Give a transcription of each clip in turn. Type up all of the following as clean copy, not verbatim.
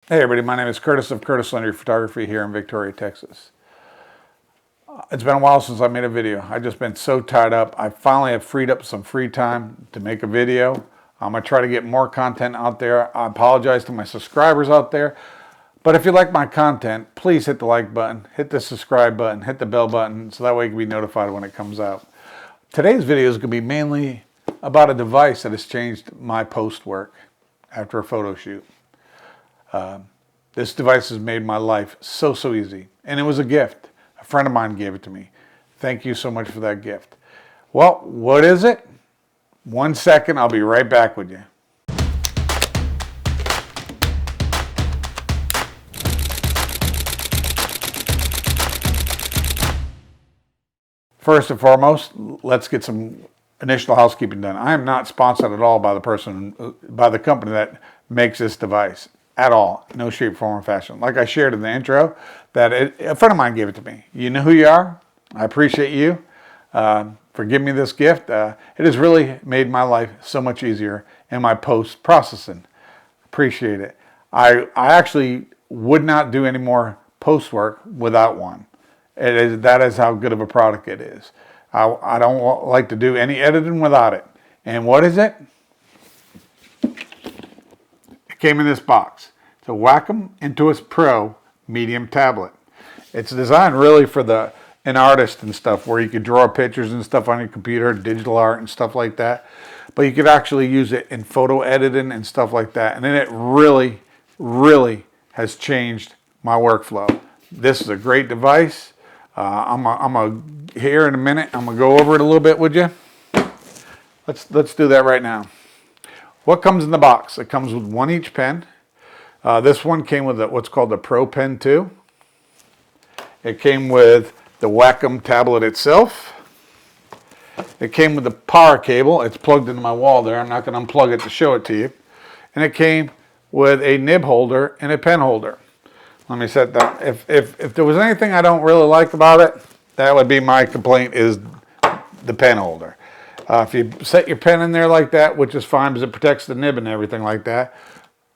Hey everybody, my name is Curtis of Curtis Landry Photography here in Victoria, Texas. It's been a while since I made a video. I've just been so tied up. I finally have freed up some free time to make a video. I'm going to try to get more content out there. I apologize to my subscribers out there. But if you like my content, please hit the like button, hit the subscribe button, hit the bell button, so that way you can be notified when it comes out. Today's video is going to be mainly about a device that has changed my post work after a photo shoot. This device has made my life so easy, and it was a gift. A friend of mine gave it to me. Thank you so much for that gift. Well, what is it? 1 second, I'll be right back with you. First and foremost, let's get some initial housekeeping done. I am not sponsored at all by the company that makes this device. At all. No shape, form, or fashion. Like I shared in the intro, a friend of mine gave it to me. You know who you are. I appreciate you for giving me this gift. It has really made my life so much easier in my post-processing. Appreciate it. I actually would not do any more post work without one. That is how good of a product it is. I don't like to do any editing without it. And what is it? Came in this box. It's a Wacom Intous Pro medium tablet. It's designed really for an artist and stuff, where you could draw pictures and stuff on your computer, digital art and stuff like that. But you could actually use it in photo editing and stuff like that. And then it really has changed my workflow. This is a great device. Here in a minute, I'm gonna go over it a little bit with you. Let's do that right now. What comes in the box? It comes with one each pen. This one came with what's called the Pro Pen 2. It came with the Wacom tablet itself. It came with the power cable. It's plugged into my wall there. I'm not going to unplug it to show it to you. And it came with a nib holder and a pen holder. Let me set that. If there was anything I don't really like about it, that would be my complaint, is the pen holder. If you set your pen in there like that, which is fine because it protects the nib and everything like that,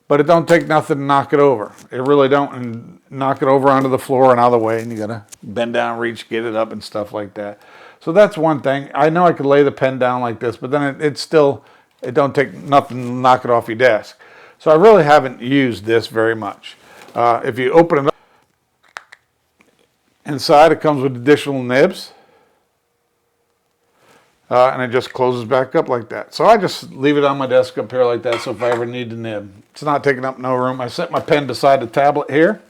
but it don't take nothing to knock it over. It really don't, and knock it over onto the floor and out of the way, and you gotta bend down, reach, get it up and stuff like that. So that's one thing. I know I could lay the pen down like this, but then it don't take nothing to knock it off your desk. So I really haven't used this very much. If you open it up, inside it comes with additional nibs. And it just closes back up like that. So I just leave it on my desk up here like that, so if I ever need the nib. It's not taking up no room. I set my pen beside the tablet here.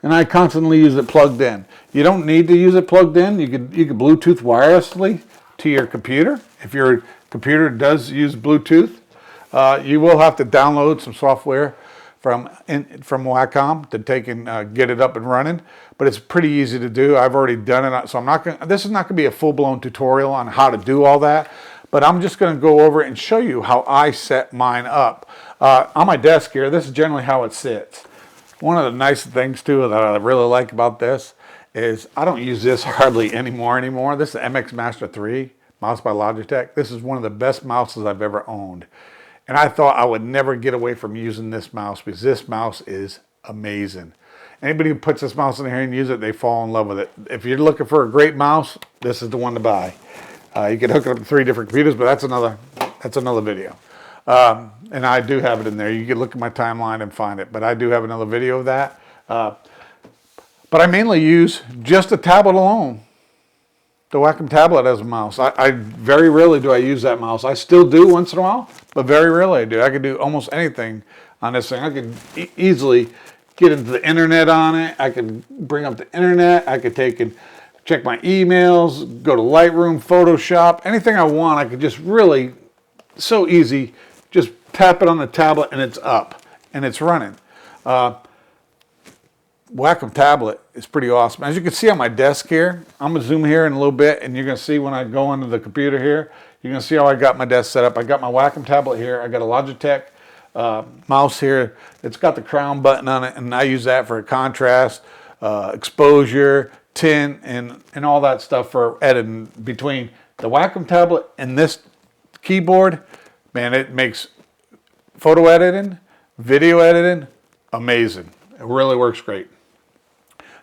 And I constantly use it plugged in. You don't need to use it plugged in. You could Bluetooth wirelessly to your computer. If your computer does use Bluetooth, you will have to download some software from Wacom to take and get it up and running, but it's pretty easy to do. I've already done it, so this is not going to be a full-blown tutorial on how to do all that, but I'm just going to go over it and show you how I set mine up. On my desk here, this is generally how it sits. One of the nice things too that I really like about this is I don't use this hardly anymore. This is the MX Master 3 mouse by Logitech. This is one of the best mouses I've ever owned. And I thought I would never get away from using this mouse, because this mouse is amazing. Anybody who puts this mouse in here and uses it, they fall in love with it. If you're looking for a great mouse, this is the one to buy. You can hook it up to 3 different computers, but that's another video. And I do have it in there. You can look at my timeline and find it, but I do have another video of that. But I mainly use just the tablet alone. The Wacom tablet as a mouse. I very rarely do I use that mouse. I still do once in a while, but very rarely I do. I can do almost anything on this thing. I could easily get into the internet on it. I could bring up the internet. I could take and check my emails, go to Lightroom, Photoshop, anything I want. I could just really, so easy, just tap it on the tablet and it's up and it's running. Wacom tablet is pretty awesome. As you can see on my desk here, I'm going to zoom here in a little bit, and you're going to see when I go into the computer here, you're going to see how I got my desk set up. I got my Wacom tablet here. I got a Logitech mouse here. It's got the crown button on it, and I use that for contrast, exposure, tint, and all that stuff for editing. Between the Wacom tablet and this keyboard, man, it makes photo editing, video editing, amazing. It really works great.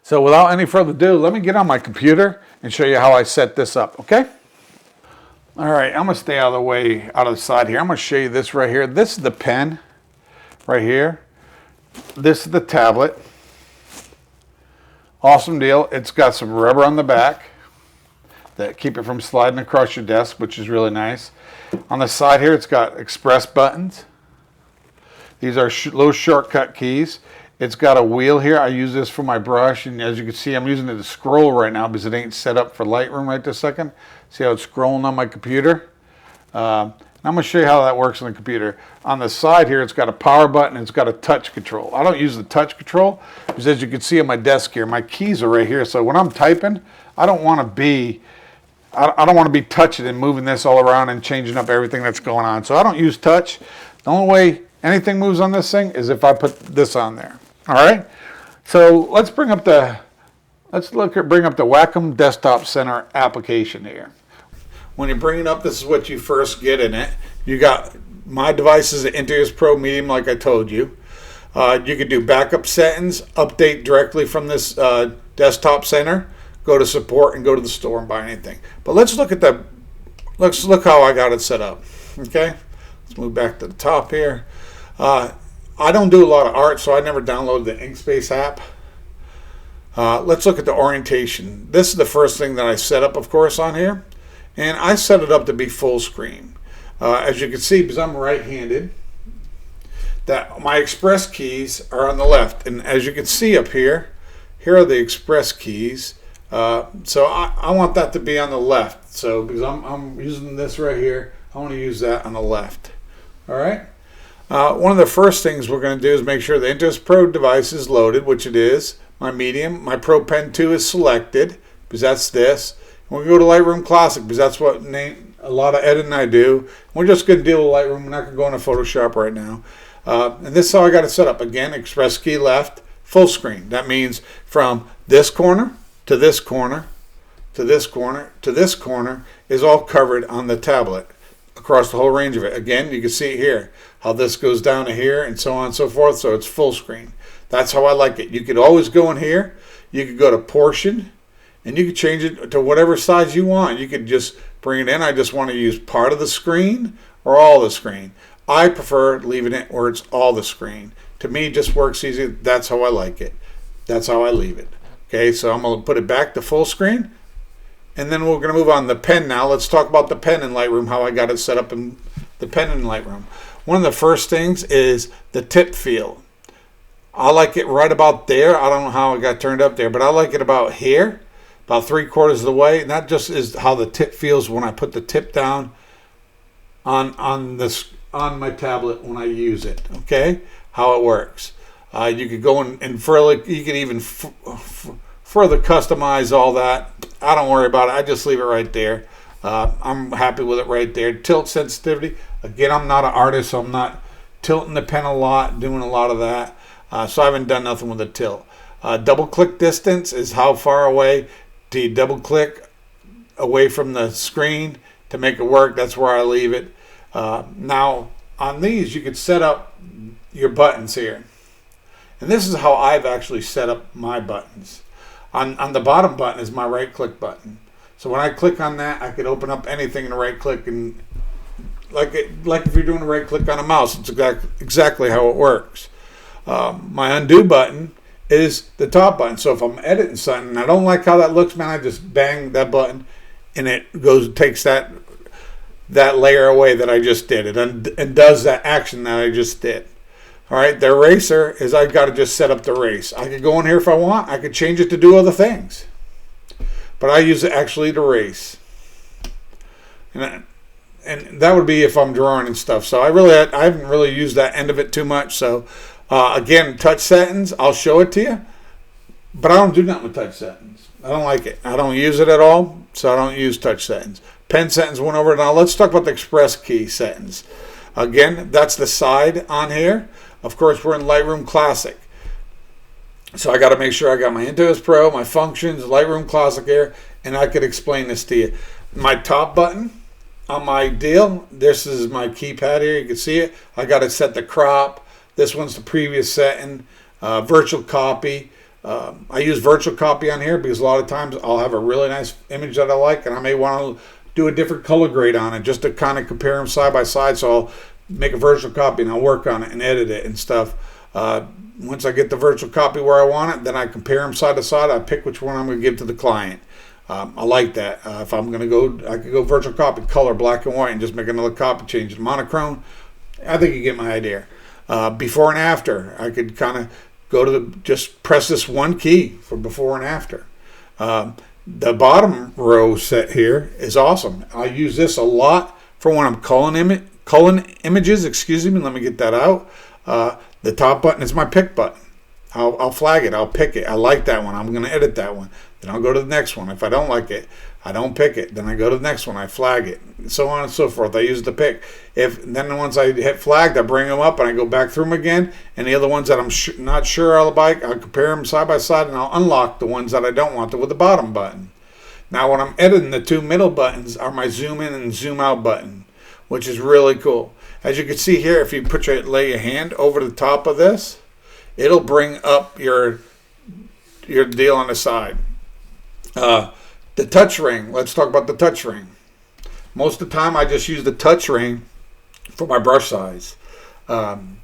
So without any further ado, let me get on my computer and show you how I set this up, okay? All right, I'm gonna stay out of the way, out of the side here. I'm gonna show you this right here. This is the pen right here. This is the tablet. Awesome deal. It's got some rubber on the back that keep it from sliding across your desk, which is really nice. On the side here, it's got express buttons. These are little shortcut keys. It's got a wheel here. I use this for my brush, and as you can see, I'm using it to scroll right now because it ain't set up for Lightroom right this second. See how it's scrolling on my computer? I'm going to show you how that works on the computer. On the side here, it's got a power button. It's got a touch control. I don't use the touch control because, as you can see on my desk here, my keys are right here. So when I'm typing, I don't want to be touching and moving this all around and changing up everything that's going on. So I don't use touch. The only way anything moves on this thing is if I put this on there. All right. So let's bring up the Wacom Desktop Center application here. When you bring it up, this is what you first get in it. You got my device is an Intous Pro Medium, like I told you. You can do backup settings, update directly from this Desktop Center, go to support, and go to the store and buy anything. But let's look how I got it set up. Okay, let's move back to the top here. I don't do a lot of art, so I never downloaded the Inkspace app. Let's look at the orientation. This is the first thing that I set up, of course, on here. And I set it up to be full screen. As you can see, because I'm right-handed, that my express keys are on the left. And as you can see up here, here are the express keys. So I want that to be on the left. So because I'm using this right here, I want to use that on the left. All right. One of the first things we're going to do is make sure the Intous Pro device is loaded, which it is. My medium, my Pro Pen 2 is selected because that's this. And we're going to go to Lightroom Classic because that's what a lot of editing I do. We're just going to deal with Lightroom. We're not going to go into Photoshop right now. And this is how I got it set up. Again, express key left, full screen. That means from this corner to this corner to this corner to this corner is all covered on the tablet across the whole range of it. Again, you can see here how this goes down to here and so on and so forth. So it's full screen. That's how I like it. You could always go in here. You could go to portion and you could change it to whatever size you want. You could just bring it in. I just want to use part of the screen or all the screen. I prefer leaving it where it's all the screen. To me, it just works easy. That's how I like it. That's how I leave it. Okay, so I'm going to put it back to full screen. And then we're going to move on to the pen now. Let's talk about the pen in Lightroom, how I got it set up in the pen in Lightroom. One of the first things is the tip feel. I like it right about there. I don't know how it got turned up there, but I like it about here, about 3/4 of the way. And that just is how the tip feels when I put the tip down on my tablet when I use it. Okay, how it works. You could go and further. You could even further customize all that. I don't worry about it. I just leave it right there. I'm happy with it right there. Tilt sensitivity. Again, I'm not an artist, so I'm not tilting the pen a lot, doing a lot of that. So I haven't done nothing with the tilt. Double click distance is how far away do you double click away from the screen to make it work. That's where I leave it. Now on these, you could set up your buttons here. And this is how I've actually set up my buttons. On the bottom button is my right click button. So when I click on that, I could open up anything in the right click, and like if you're doing a right click on a mouse, it's exactly how it works. My undo button is the top button. So if I'm editing something and I don't like how that looks, man, I just bang that button and it takes that layer away that I just did. It and does that action that I just did. All right, the eraser is I've got to just set up the erase. I could go in here if I want. I could change it to do other things. But I use it actually to erase. And that would be if I'm drawing and stuff. So I haven't really used that end of it too much. So again, touch settings, I'll show it to you. But I don't do nothing with touch settings. I don't like it. I don't use it at all. So I don't use touch settings. Pen settings went over. Now let's talk about the express key settings. Again, that's the side on here. Of course, we're in Lightroom Classic. So I got to make sure I got my Intous Pro, my functions, Lightroom Classic here, and I could explain this to you. My top button on my deal, this is my keypad here. You can see it. I got to set the crop. This one's the previous setting. Virtual copy. I use virtual copy on here because a lot of times I'll have a really nice image that I like, and I may want to do a different color grade on it just to kind of compare them side by side. So I'll make a virtual copy and I'll work on it and edit it and stuff. Once I get the virtual copy where I want it, then I compare them side to side. I pick which one I'm going to give to the client. I like that. If I'm going to go, I could go virtual copy, color, black and white, and just make another copy, change it to monochrome. I think you get my idea. Before and after, I could kind of go to just press this one key for before and after. The bottom row set here is awesome. I use this a lot for when I'm culling images. Excuse me. Let me get that out. The top button is my pick button. I'll flag it. I'll pick it. I like that one. I'm going to edit that one. Then I'll go to the next one. If I don't like it, I don't pick it. Then I go to the next one. I flag it. So on and so forth. I use it to pick. Then once I hit flagged, I bring them up and I go back through them again. And the other ones that I'm not sure I'll like, I'll compare them side by side and I'll unlock the ones that I don't want with the bottom button. Now when I'm editing, the two middle buttons are my zoom in and zoom out button, which is really cool. As you can see here, if you lay your hand over the top of this, it'll bring up your deal on the side. The touch ring. Let's talk about the touch ring. Most of the time, I just use the touch ring for my brush size and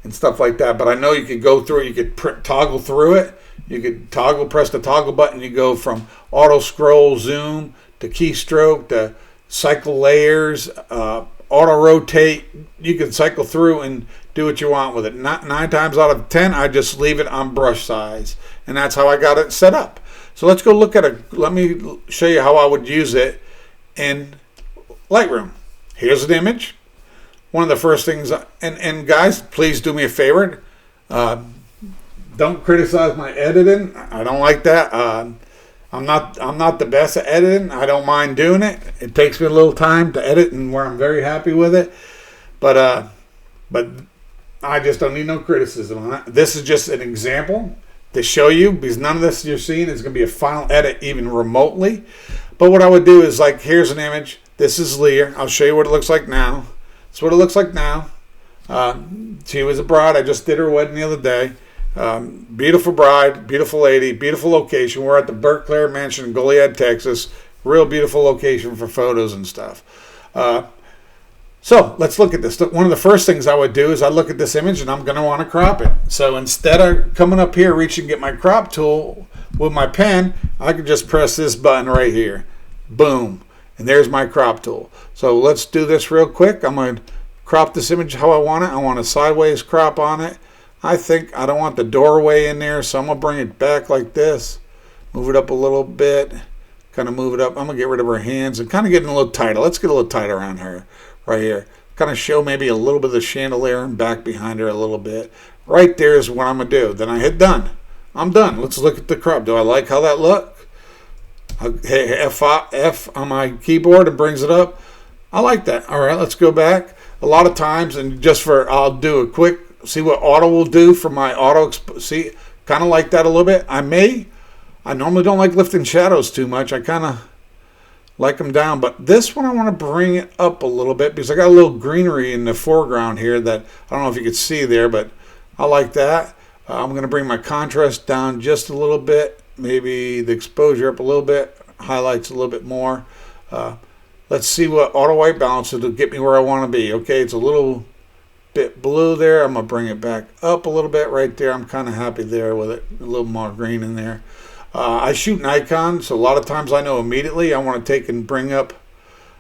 stuff like that. But I know you could go through it. You could toggle through it. You could press the toggle button. You go from auto scroll, zoom, to keystroke, to cycle layers, auto rotate. You can cycle through and do what you want with it. 9 times out of 10, I just leave it on brush size, and that's how I got it set up. So let's go look at let me show you how I would use it in Lightroom. Here's an image. One of the first things, and guys, please do me a favor. Don't criticize my editing. I don't like that. I'm not the best at editing. I don't mind doing it. It takes me a little time to edit, and where I'm very happy with it. But I just don't need no criticism on it. This is just an example to show you, because none of this you're seeing is going to be a final edit even remotely. But what I would do is, like, here's an image. This is Leah. I'll show you what it looks like now. That's what it looks like now. She was a bride. I just did her wedding the other day. Beautiful bride, beautiful lady, beautiful location. We're at the Berkeley Mansion in Goliad, Texas. Real beautiful location for photos and stuff. So let's look at this. One of the first things I would do is I look at this image and I'm going to want to crop it. So instead of coming up here, reaching to get my crop tool with my pen, I can just press this button right here. Boom. And there's my crop tool. So let's do this real quick. I'm going to crop this image how I want it. I want a sideways crop on it. I think I don't want the doorway in there, so I'm going to bring it back like this. Move it up a little bit. Kind of move it up. I'm going to get rid of her hands and kind of get a little tighter. Let's get a little tighter on her. Right here, kind of show maybe a little bit of the chandelier and back behind her a little bit. Right there is what I'm gonna do. Then I hit done. I'm done. Let's look at the crop. Do I like how that look? Hit F on my keyboard and brings it up. I like that. All right, let's go back. A lot of times, and I'll do a quick, see what auto will do for my auto. See, kind of like that a little bit. I normally don't like lifting shadows too much. I kind of like them down, but this one I want to bring it up a little bit because I got a little greenery in the foreground here that I don't know if you can see there, but I like that. I'm going to bring my contrast down just a little bit, maybe the exposure up a little bit, highlights a little bit more. Let's see what auto white balance will get me where I want to be. Okay, it's a little bit blue there. I'm going to bring it back up a little bit right there. I'm kind of happy there with it, a little more green in there. I shoot Nikon, so a lot of times I know immediately I want to take and bring up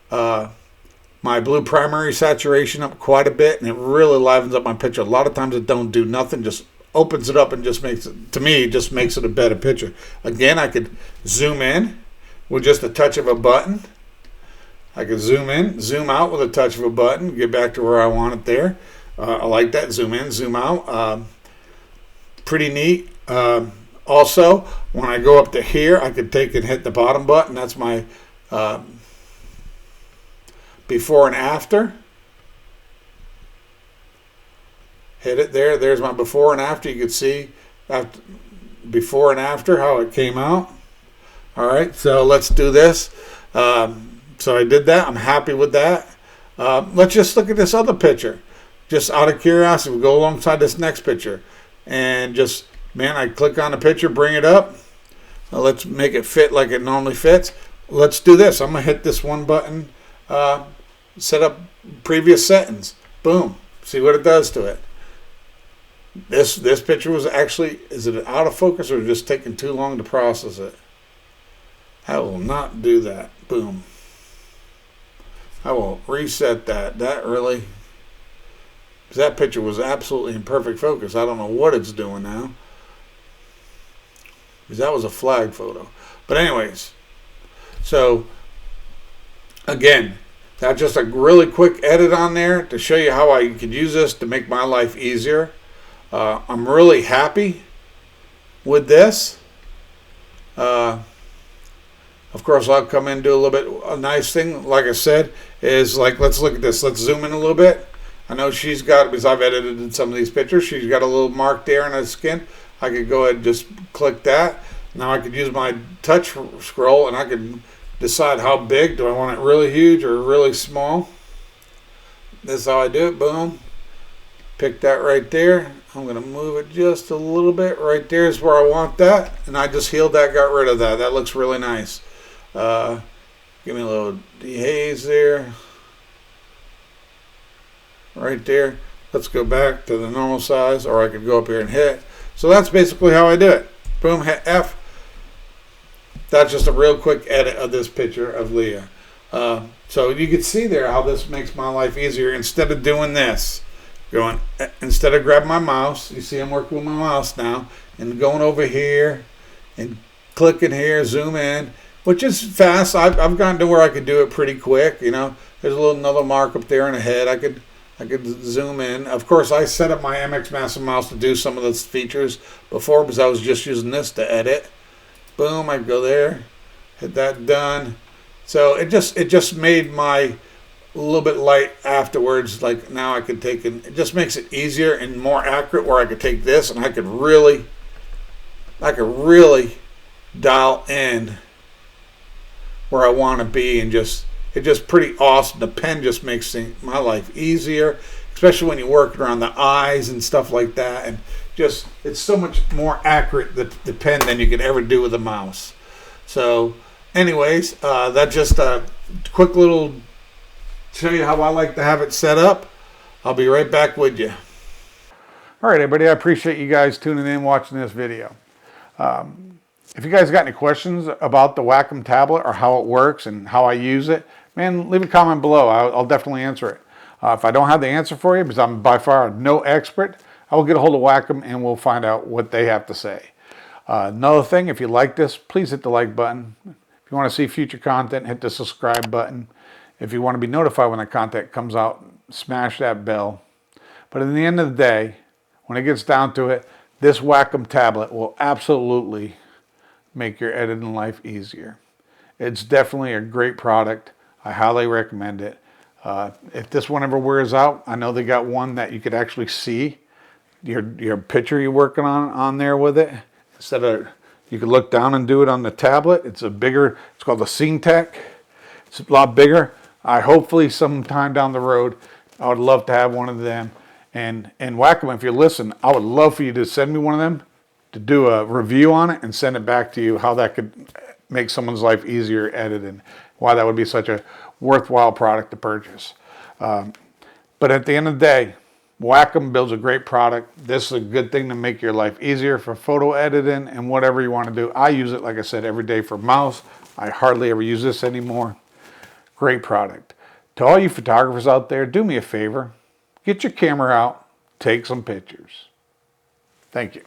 my blue primary saturation up quite a bit, and it really livens up my picture. A lot of times it don't do nothing, just opens it up and just makes it, to me, just makes it a better picture. Again, I could zoom in with just a touch of a button. I could zoom in, zoom out with a touch of a button, get back to where I want it there. I like that, zoom in, zoom out. Pretty neat. Also, when I go up to here, I could take and hit the bottom button. That's my before and after. Hit it there. There's my before and after. You can see before and after how it came out. All right, so let's do this. So I did that. I'm happy with that. Let's just look at this other picture. Just out of curiosity, we'll go alongside this next picture. And just, man, I click on the picture, bring it up. Let's make it fit like it normally fits. Let's do this. I'm going to hit this one button, set up previous settings. Boom. See what it does to it. This picture was actually, is it out of focus or just taking too long to process it? I will not do that. Boom. I will reset that. That really, that picture was absolutely in perfect focus. I don't know what it's doing now, because that was a flag photo. But anyways, so again, that's just a really quick edit on there to show you how I could use this to make my life easier. I'm really happy with this. Of course, I'll come in and do a little bit. A nice thing, like I said, is like, let's look at this. Let's zoom in a little bit. I know she's got, because I've edited in some of these pictures, she's got a little mark there on her skin. I could go ahead and just click that. Now I could use my touch scroll and I could decide how big. Do I want it really huge or really small? This is how I do it. Boom. Pick that right there. I'm going to move it just a little bit. Right there is where I want that. And I just healed that, got rid of that. That looks really nice. Give me a little dehaze there. Right there. Let's go back to the normal size, or I could go up here and hit. So that's basically how I do it. Boom, hit F. That's just a real quick edit of this picture of Leah. So you can see there how this makes my life easier. Instead of doing this, instead of grabbing my mouse, you see I'm working with my mouse now, and going over here and clicking here, zoom in, which is fast. I've gotten to where I could do it pretty quick. You know, there's a little another mark up there in the head. I could zoom in. Of course, I set up my MX Master mouse to do some of those features before, because I was just using this to edit. Boom, I go there, hit that, done. So it just made my a little bit light afterwards. Like now I could take it just makes it easier and more accurate, where I could take this and I could really dial in where I want to be, and it's just pretty awesome. The pen just makes my life easier, especially when you're working around the eyes and stuff like that. And just, it's so much more accurate, the pen, than you could ever do with a mouse. So anyways, that's just a quick little show you how I like to have it set up. I'll be right back with you. All right, everybody, I appreciate you guys tuning in, watching this video. If you guys got any questions about the Wacom tablet or how it works and how I use it, man, leave a comment below. I'll definitely answer it. If I don't have the answer for you, because I'm by far no expert, I will get a hold of Wacom and we'll find out what they have to say. Another thing, if you like this, please hit the like button. If you want to see future content, hit the subscribe button. If you want to be notified when the content comes out, smash that bell. But in the end of the day, when it gets down to it, this Wacom tablet will absolutely make your editing life easier. It's definitely a great product. I highly recommend it. If this one ever wears out, I know they got one that you could actually see your picture you're working on there with it. Instead of, you could look down and do it on the tablet. It's called the Scene Tech. It's a lot bigger. Hopefully sometime down the road, I would love to have one of them. And Wacom, if you listen, I would love for you to send me one of them, to do a review on it and send it back to you, how that could make someone's life easier editing, why that would be such a worthwhile product to purchase. But at the end of the day, Wacom builds a great product. This is a good thing to make your life easier for photo editing and whatever you want to do. I use it, like I said, every day for mouse. I hardly ever use this anymore. Great product. To all you photographers out there, do me a favor. Get your camera out. Take some pictures. Thank you.